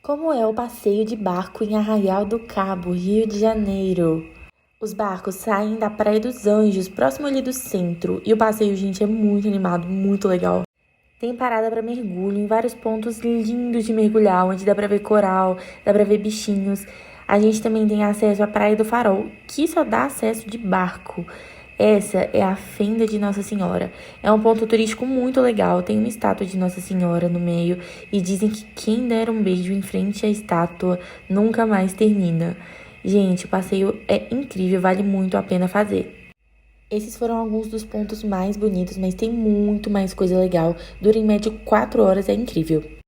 Como é o passeio de barco em Arraial do Cabo, Rio de Janeiro? Os barcos saem da Praia dos Anjos, próximo ali do centro, e o passeio, gente, é muito animado, muito legal. Tem parada para mergulho em vários pontos lindos de mergulhar, onde dá pra ver coral, dá pra ver bichinhos. A gente também tem acesso à Praia do Farol, que só dá acesso de barco. Essa é a Fenda de Nossa Senhora. É um ponto turístico muito legal. Tem uma estátua de Nossa Senhora no meio e dizem que quem der um beijo em frente à estátua nunca mais termina. Gente, o passeio é incrível, vale muito a pena fazer. Esses foram alguns dos pontos mais bonitos, mas tem muito mais coisa legal. Dura em média 4 horas, é incrível.